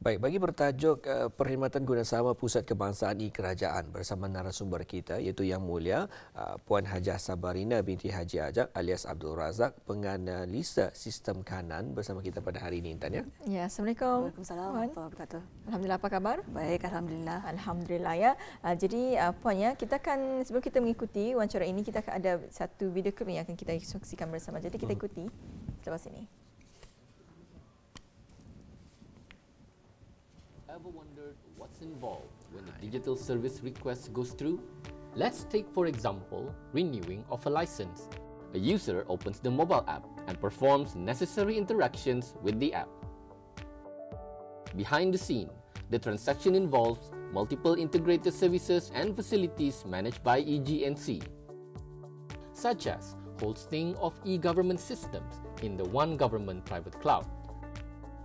Baik, bagi bertajuk Perkhidmatan Gunasama Pusat Kebangsaan Kerajaan bersama narasumber kita iaitu Yang Mulia Puan Hajah Sabarina binti Haji Ajak alias Abdul Razak, penganalisa sistem kanan bersama kita pada hari ini, Intan, ya. Ya, Assalamualaikum. Waalaikumsalam warahmatullahi wabarakatuh. Alhamdulillah, apa kabar? Baik, alhamdulillah. Alhamdulillah ya. Jadi Puan ya, kita akan sebelum kita mengikuti wawancara ini kita akan ada satu video klip yang akan kita saksikan bersama. Jadi kita ikuti selepas ini. Ever wondered what's involved when a digital service request goes through? Let's take, for example, renewing of a license. A user opens the mobile app and performs necessary interactions with the app. Behind the scene, the transaction involves multiple integrated services and facilities managed by EGNC, such as hosting of e-government systems in the One Government private cloud,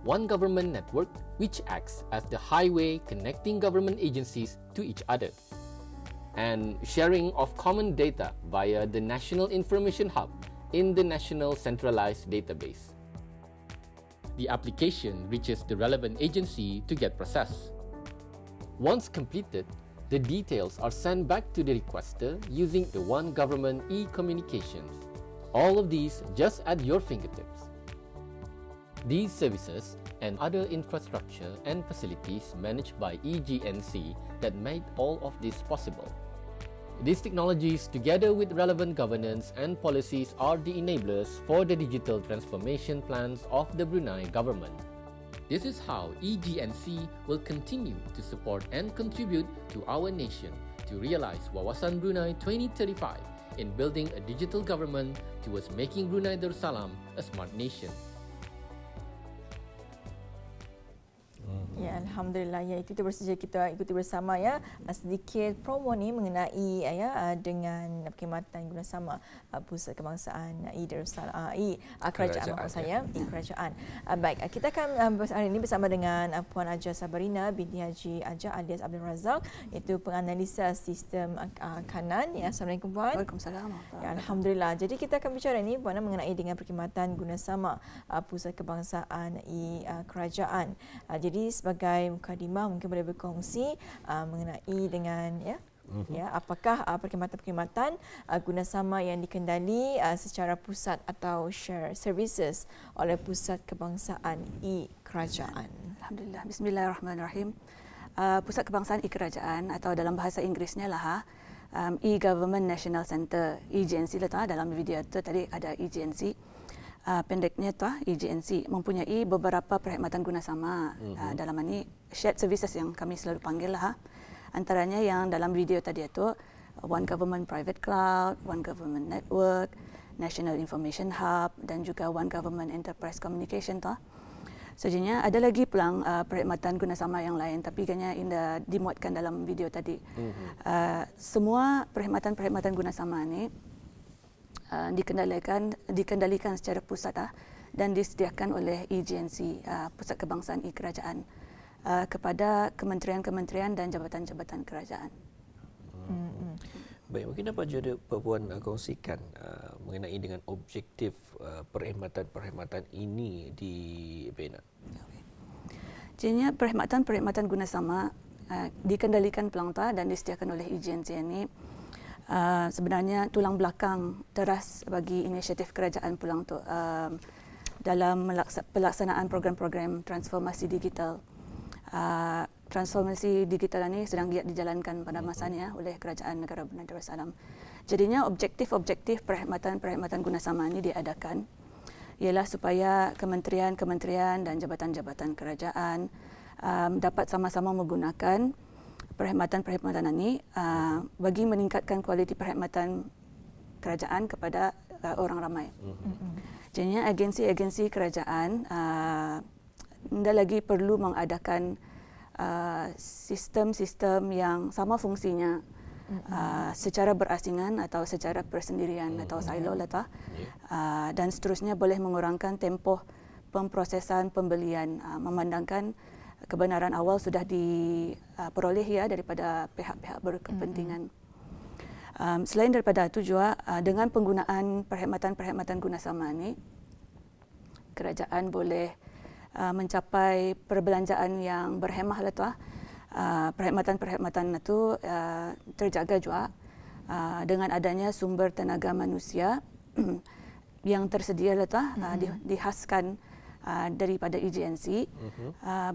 One Government network, which acts as the highway connecting government agencies to each other, and sharing of common data via the National Information Hub in the National Centralized Database. The application reaches the relevant agency to get processed. Once completed, the details are sent back to the requester using the One Government e-communications. All of these just at your fingertips. These services and other infrastructure and facilities managed by EGNC that made all of this possible. These technologies, together with relevant governance and policies, are the enablers for the digital transformation plans of the Brunei government. This is how EGNC will continue to support and contribute to our nation to realize Wawasan Brunei 2035 in building a digital government towards making Brunei Darussalam a smart nation. Ya, alhamdulillah ya, itu saja kita ikuti bersama ya sedikit promo ni mengenai ya dengan perkhidmatan Gunasama Pusat Kebangsaan Kerajaan maksud saya Kerajaan. Baik, kita akan hari ini bersama dengan Puan Hajah Sabarina binti Haji Ajak alias Abdul Razak, iaitu penganalisa sistem kanan. Ya, Assalamualaikum Puan. Waalaikumsalam. Ya, alhamdulillah. Jadi kita akan bicara ni Puan mengenai dengan perkhidmatan Gunasama Pusat Kebangsaan Kerajaan. Jadi sebagai mukadimah mungkin boleh berkongsi mengenai dengan ya apakah perkhidmatan Gunasama yang dikendali secara pusat atau share services oleh Pusat Kebangsaan Kerajaan. Alhamdulillah. Bismillahirrahmanirrahim. Pusat Kebangsaan Kerajaan atau dalam bahasa Inggerisnya lah E-Government National Centre, EGNC lah dalam video tu tadi ada EGNC. Pendeknya tu EGNC mempunyai beberapa perkhidmatan Gunasama dalam ini shared services yang kami selalu panggil lah. Antaranya yang dalam video tadi itu One Government Private Cloud, One Government Network, National Information Hub dan juga One Government Enterprise Communication tu. Sejujurnya ada lagi pelang perkhidmatan Gunasama yang lain tapi kayaknya Indah dimuatkan dalam video tadi. Semua perkhidmatan Gunasama ni dikendalikan secara pusat dan disediakan oleh EGNC Pusat Kebangsaan Kerajaan kepada kementerian-kementerian dan jabatan-jabatan kerajaan. Baik, mungkin apa saja Puan kongsikan mengenai dengan objektif perkhidmatan ini di Perak. Jadinya perkhidmatan Gunasama dikendalikan pelangtar dan disediakan oleh EGNC ini sebenarnya tulang belakang teras bagi inisiatif kerajaan pulang tu dalam pelaksanaan program-program transformasi digital. Transformasi digital ini sedang giat dijalankan pada masanya oleh Kerajaan Negara Brunei Darussalam. Jadinya objektif perkhidmatan Gunasama ini diadakan ialah supaya kementerian-kementerian dan jabatan-jabatan kerajaan dapat sama-sama menggunakan perkhidmatan ini bagi meningkatkan kualiti perkhidmatan kerajaan kepada orang ramai. Jadinya agensi-agensi kerajaan tidak lagi perlu mengadakan sistem-sistem yang sama fungsinya secara berasingan atau secara persendirian atau silo dan seterusnya boleh mengurangkan tempoh pemprosesan pembelian memandangkan kebenaran awal sudah diperoleh daripada pihak-pihak berkepentingan. Selain daripada itu juga dengan penggunaan perkhidmatan Gunasama ini kerajaan boleh mencapai perbelanjaan yang berhemah lah tu. Perkhidmatan-perkhidmatan itu terjaga juga dengan adanya sumber tenaga manusia yang tersedia lah tu, dihaskan daripada EGNC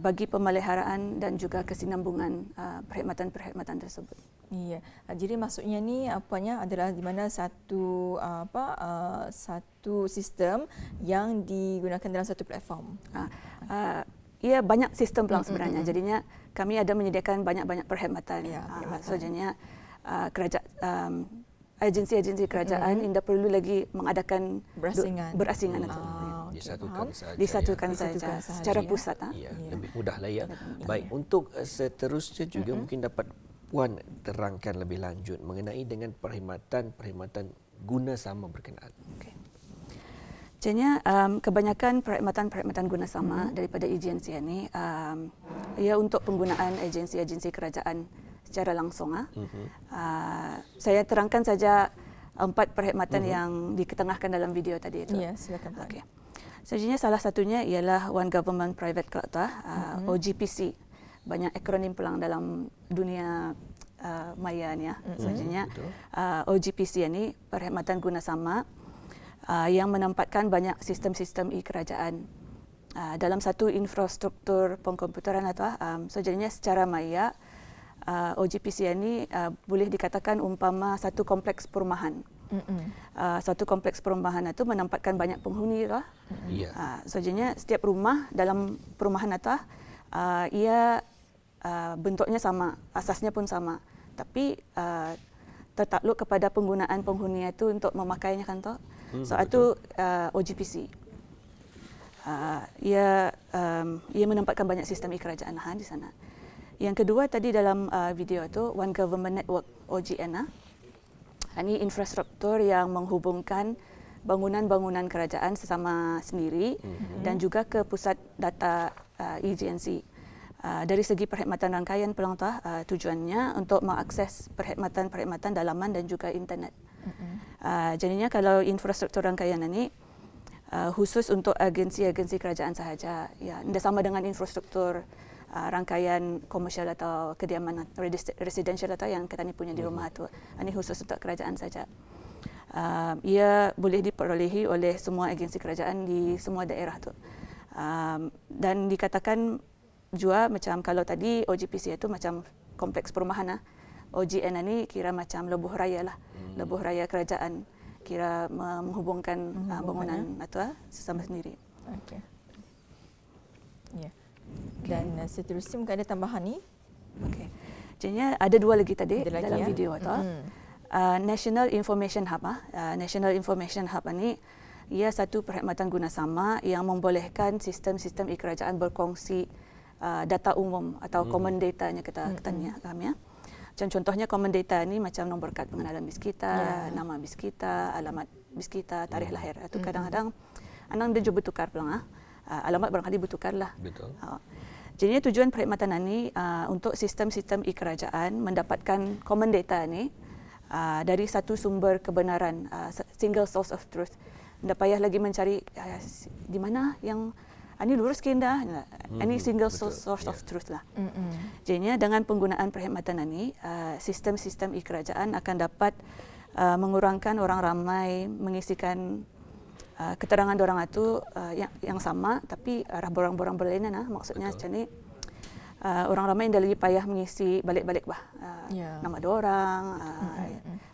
bagi pemeliharaan dan juga kesinambungan perkhidmatan-perkhidmatan tersebut. Ya, jadi maksudnya ni apanya adalah di mana satu satu sistem yang digunakan dalam satu platform. Ia banyak sistem pelang sebenarnya. Jadinya kami ada menyediakan banyak-banyak perkhidmatan. So jadinya agensi-agensi kerajaan tidak perlu lagi mengadakan berasingan itu. Disatukan saja secara pusat. Ya, lebih mudah lah ya. Baik, untuk seterusnya juga mungkin dapat Puan terangkan lebih lanjut mengenai dengan perkhidmatan guna sama berkenaan. Okay. Jadinya kebanyakan perkhidmatan guna sama daripada EGNC ini ia untuk penggunaan agensi-agensi kerajaan secara langsung. Saya terangkan saja 4 perkhidmatan yang diketengahkan dalam video tadi itu. Ya, silakan Puan. Okay. Sebenarnya salah satunya ialah One Government Private Cloud, OGPC. Banyak akronim pelang dalam dunia maya ni. Sebenarnya OGPC ini perkhidmatan guna sama yang menempatkan banyak sistem-sistem e-kerajaan dalam satu infrastruktur pengkomputeran atau sebenarnya secara maya OGPC ini boleh dikatakan umpama satu kompleks perumahan. Satu kompleks perumahan itu menempatkan banyak penghuni lah. Sebenarnya setiap rumah dalam perumahan itu ia bentuknya sama, asasnya pun sama, tapi tertakluk kepada penggunaan penghuni itu untuk memakainya kan toh. So itu OGPC. Ia menempatkan banyak sistem e-kerajaan di sana. Yang kedua tadi dalam video itu One Government Network OGN. Ini infrastruktur yang menghubungkan bangunan-bangunan kerajaan sesama sendiri dan juga ke pusat data EGNC. Dari segi perkhidmatan rangkaian pelang tujuannya untuk mengakses perkhidmatan-perkhidmatan dalaman dan juga internet. Jadinya kalau infrastruktur rangkaian ini khusus untuk agensi-agensi kerajaan sahaja, ya, tidak sama dengan infrastruktur rangkaian komersial atau kediaman residential atau yang kita ni punya di rumah itu. Ini khusus untuk kerajaan saja. Ia boleh diperolehi oleh semua agensi kerajaan di semua daerah tu. Dan dikatakan juga macam kalau tadi OGPC itu macam kompleks perumahan, OGN ini kira macam lebuh raya lah, lebuh raya kerajaan, kira menghubungkan bangunan atau sesama sendiri. Okey. Ya. Dan seterusnya mungkin ada tambahan ni. Okey. Jadinya ada 2 lagi tadi dalam video itu. National Information Hub. National Information Hub ini ia satu perkhidmatan guna sama yang membolehkan sistem-sistem e-kerajaan berkongsi data umum atau common data-nya katanya kami. Macam contohnya common data ni macam nombor kad pengenalan bis kita, nama bis kita, alamat bis kita, tarikh lahir. Itu kadang-kadang anang dia juga bertukar pelang. Alamat barangkali bertukar lah. Betul. Jadi tujuan perkhidmatan ini untuk sistem-sistem e-kerajaan mendapatkan common data ni dari satu sumber kebenaran, single source of truth. Tidak payah lagi mencari di mana yang ini lurus kindah, ini single source of truth lah. Jadinya dengan penggunaan perkhidmatan ini, sistem-sistem e-kerajaan akan dapat mengurangkan orang ramai mengisikan keterangan orang itu yang sama, tapi arah borang-borang berlainan. Maksudnya macam ni, orang ramai tidak lagi payah mengisi balik-balik nama dorang,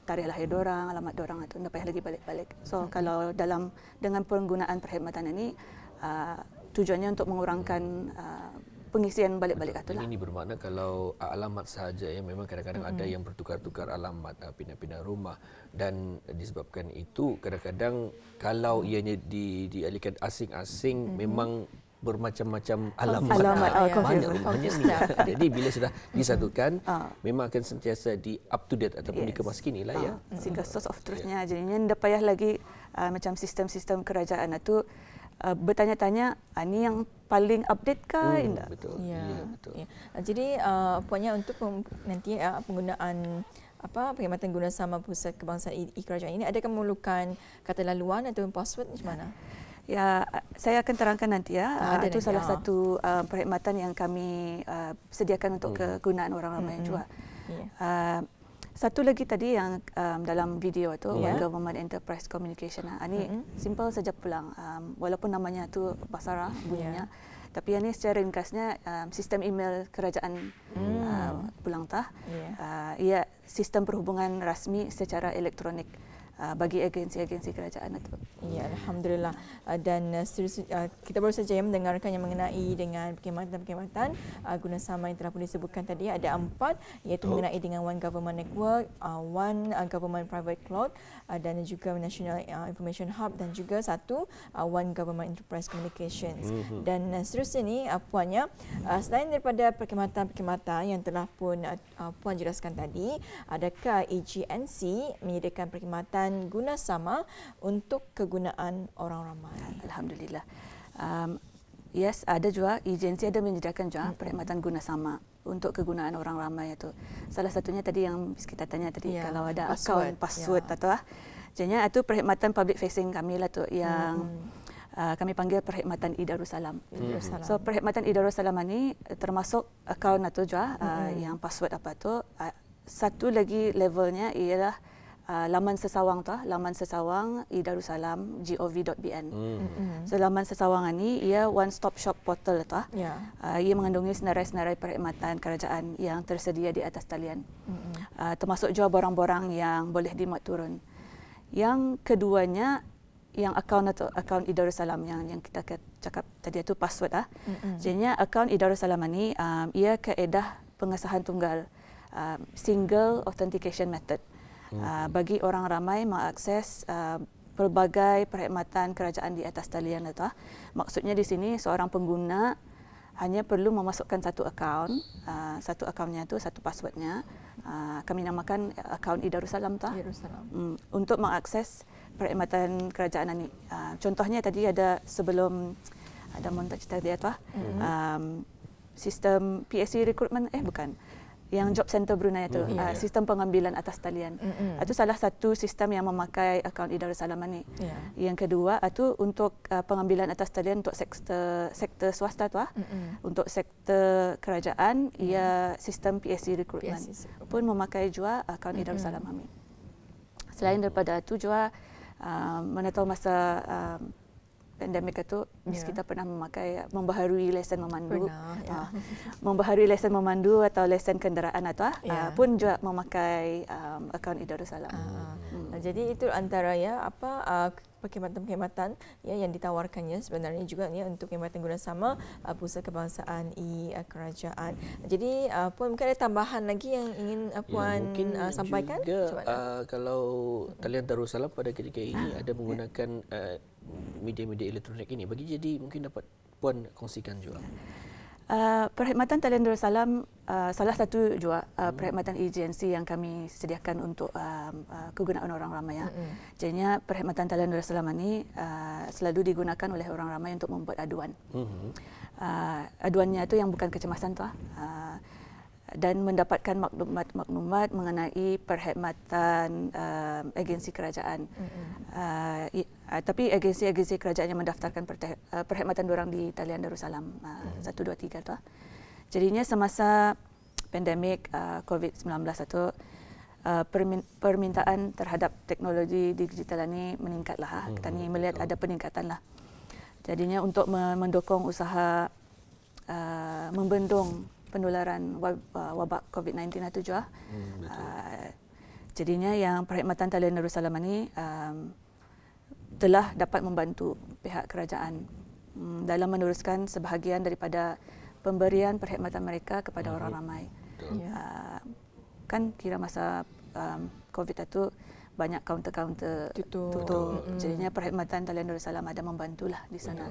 tarikh lahir dorang, alamat dorang itu tidak payah lagi balik-balik. So kalau dengan penggunaan perkhidmatan ini tujuannya untuk mengurangkan pengisian balik-balik itu lah. Ini bermakna kalau alamat sahaja ya, memang kadang-kadang ada yang bertukar-tukar alamat, pindah-pindah rumah, dan disebabkan itu kadang-kadang kalau ianya dialihkan asing-asing memang bermacam-macam alamat banyak rumahnya ni. Jadi bila sudah disatukan memang akan sentiasa di up to date ataupun dikemas kini lah ya. Single source of truth-nya. Jadinya tidak payah lagi macam sistem-sistem kerajaan itu bertanya-tanya ini yang paling update kah? Betul. Ya, betul. Ya. Jadi puannya untuk nanti penggunaan perkhidmatan guna sama pusat kebangsaan e-kerajaan ini, adakah memerlukan kata laluan atau password macam mana? Ya, saya akan terangkan nanti ya. Itu nanti, salah satu perkhidmatan yang kami sediakan untuk kegunaan orang ramai juga. Satu lagi tadi yang dalam video itu Government Enterprise Communication. Ini simple saja pulang. Walaupun namanya tu Basara bunyinya. Tapi yang ini secara ringkasnya sistem email kerajaan pulang tah. Ia sistem perhubungan rasmi secara elektronik bagi agensi-agensi kerajaan itu. Ya, alhamdulillah. Dan kita baru saja mendengarkan yang mengenai dengan perkhidmatan-perkhidmatan gunasama yang telah pun disebutkan tadi. Ada 4, iaitu mengenai dengan One Government Network, One Government Private Cloud, dan juga National Information Hub, dan juga satu One Government Enterprise Communications. Dan seterusnya ni puannya, selain daripada perkhidmatan-perkhidmatan yang telah pun puan jelaskan tadi, adakah EGNC menyediakan perkhidmatan guna sama untuk kegunaan orang ramai? Alhamdulillah. Yes, ada juga agensi ada menyediakan juga perkhidmatan guna sama untuk kegunaan orang ramai itu. Salah satunya tadi yang kita tanya tadi, kalau ada password atau jadinya itu perkhidmatan public facing kami lah tu yang kami panggil perkhidmatan e-Darussalam. So perkhidmatan e-Darussalam ini termasuk akaun atau juga yang password apa tu. Satu lagi levelnya ialah laman sesawang tu, laman sesawang e-Darussalam gov.bn. So laman sesawang ini ia one stop shop portal tu. Ia mengandungi senarai-senarai perkhidmatan kerajaan yang tersedia di atas talian. Termasuk juga barang-barang yang boleh dimuat turun. Yang keduanya yang akaun atau akaun e-Darussalam yang kita cakap tadi itu password Jadinya akaun e-Darussalam ini ia kaedah pengesahan tunggal, single authentication method. Bagi orang ramai mengakses pelbagai perkhidmatan kerajaan di atas talian itu. Maksudnya di sini seorang pengguna hanya perlu memasukkan satu akaun, satu akaunnya itu satu passwordnya. Kami namakan akaun e-Darussalam tu. Untuk mengakses perkhidmatan kerajaan ini. Contohnya tadi ada sebelum ada montaj cerita dia tu. Sistem PSC recruitment bukan. Yang Job Center Brunei itu, sistem pengambilan atas talian. Itu salah satu sistem yang memakai akaun e-Darussalam ini. Yang kedua itu untuk pengambilan atas talian untuk sektor swasta tu. Untuk sektor kerajaan ia sistem PSC recruitment pun memakai juga akaun e-Darussalam kami. Selain daripada itu juga mana tahu masa pandemik itu kita pernah membaharui lesen memandu. Membaharui lesen memandu atau lesen kenderaan atau pun juga memakai akaun e-Darussalam. Jadi itu antara perkhidmatan-perkhidmatan yang ditawarkannya sebenarnya juga untuk perkhidmatan guna sama Pusat Kebangsaan e-Kerajaan. Jadi puan mungkin ada tambahan lagi yang ingin puan sampaikan? Juga, kalau talian Darussalam pada ketika ini ada menggunakan media-media elektronik ini, bagi jadi mungkin dapat puan kongsikan juga. Perkhidmatan talian Darussalam salah satu juga perkhidmatan agensi yang kami sediakan untuk kegunaan orang ramai. Jadinya perkhidmatan talian Darussalam ini selalu digunakan oleh orang ramai untuk membuat aduan. Aduannya itu yang bukan kecemasan tu. Dan mendapatkan maklumat mengenai perkhidmatan agensi kerajaan. Tapi agensi-agensi kerajaan yang mendaftarkan perkhidmatan diorang di talian Darussalam 1, 2, 3 tu. Jadinya semasa pandemik COVID-19 itu permintaan terhadap teknologi digital ini meningkatlah. Kita ni melihat ada peningkatan lah. Jadinya untuk mendukung usaha membendung penularan wabak COVID-19 itu juga. Jadinya yang perkhidmatan talian Darussalam ini telah dapat membantu pihak kerajaan dalam meneruskan sebahagian daripada pemberian perkhidmatan mereka kepada orang ramai. Kan kira masa COVID itu banyak kaunter-kaunter tutup. Jadinya perkhidmatan talian Darussalam ada membantulah di sana.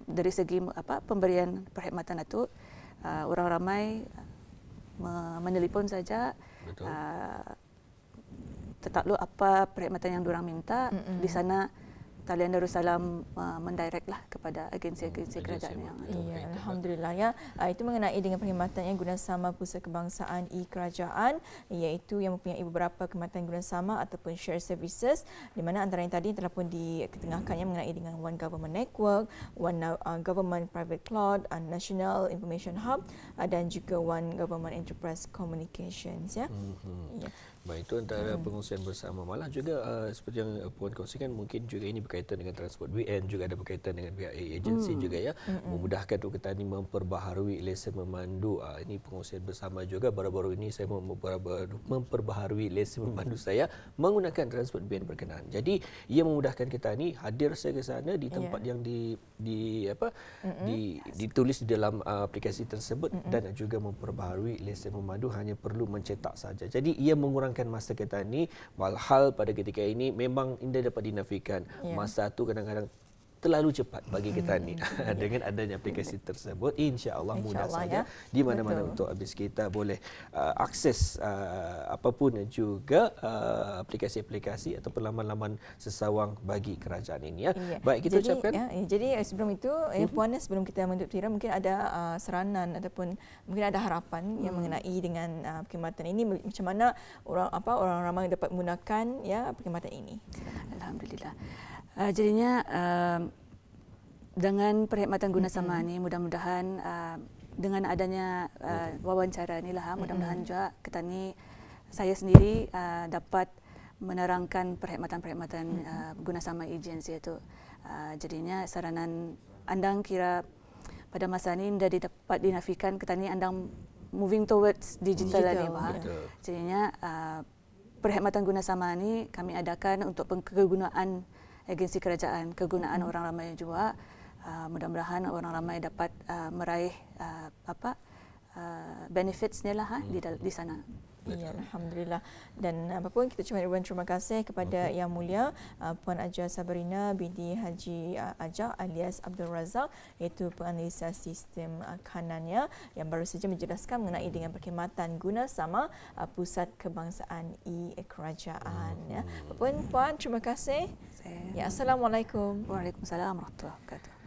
Dari segi pemberian perkhidmatan itu orang ramai menelpon saja, tetakluk apa perkhidmatan yang diorang minta, di sana Talian Darussalam mendirectlah kepada agensi-agensi kerajaan yang ada. Ya, alhamdulillah ya. Itu mengenai dengan perkhidmatan yang Gunasama Pusat Kebangsaan e-Kerajaan, iaitu yang mempunyai beberapa perkhidmatan Gunasama ataupun share services, di mana antara yang tadi telah pun diketengahkannya mengenai dengan One Government Network, One Government Private Cloud, National Information Hub dan juga One Government Enterprise Communications ya. Ya. Baik, itu antara pengungsian bersama. Malah juga seperti yang Puan kongsikan, mungkin juga ini berkaitan dengan transport WN, juga ada berkaitan dengan pihak agensi juga ya, memudahkan untuk petani memperbaharui lesen memandu. Ini pengungsian bersama juga. Baru-baru ini saya memperbaharui lesen memandu saya menggunakan transport WN berkenaan. Jadi ia memudahkan petani hadir saya ke sana di tempat yang ditulis di dalam aplikasi tersebut dan juga memperbaharui lesen memandu hanya perlu mencetak saja. Jadi ia mengurangkan masa petani, walhal pada ketika ini memang tidak dapat dinafikan. Masa itu kadang-kadang terlalu cepat bagi petani. Dengan adanya aplikasi tersebut, insya-Allah mudah saja di mana-mana untuk habis kita boleh akses apapun juga aplikasi-aplikasi atau laman-laman sesawang bagi kerajaan ini ya. Baik, kita ucapkan. Jadi sebelum itu Puan, sebelum kita menutup tirai, mungkin ada saranan ataupun mungkin ada harapan yang mengenai dengan perkhidmatan ini, macam mana orang ramai dapat menggunakan ya perkhidmatan ini. Alhamdulillah. Jadinya dengan perkhidmatan Gunasama ni, mudah-mudahan dengan adanya wawancara ni lah, mudah-mudahan juga petani saya sendiri dapat menerangkan perkhidmatan-perkhidmatan Gunasama agensi itu. Jadinya saranan andang kira pada masa ini dah dapat dinafikan petani andang moving towards digital ni, jadinya perkhidmatan Gunasama ni kami adakan untuk kegunaan agensi kerajaan, kegunaan orang ramai juga. Mudah-mudahan orang ramai dapat meraih benefitsnya lah di sana. Ya, alhamdulillah. Dan apapun kita ucapkan terima kasih kepada Yang Mulia Puan Haja Sabarina binti Haji Ajak alias Abdul Razak, iaitu penganalisa sistem kanannya yang baru saja menjelaskan mengenai dengan perkhidmatan Gunasama Pusat Kebangsaan e-Kerajaan ya. Apapun Puan, terima kasih. Ya, assalamualaikum. Waalaikumsalam warahmatullahi wabarakatuh.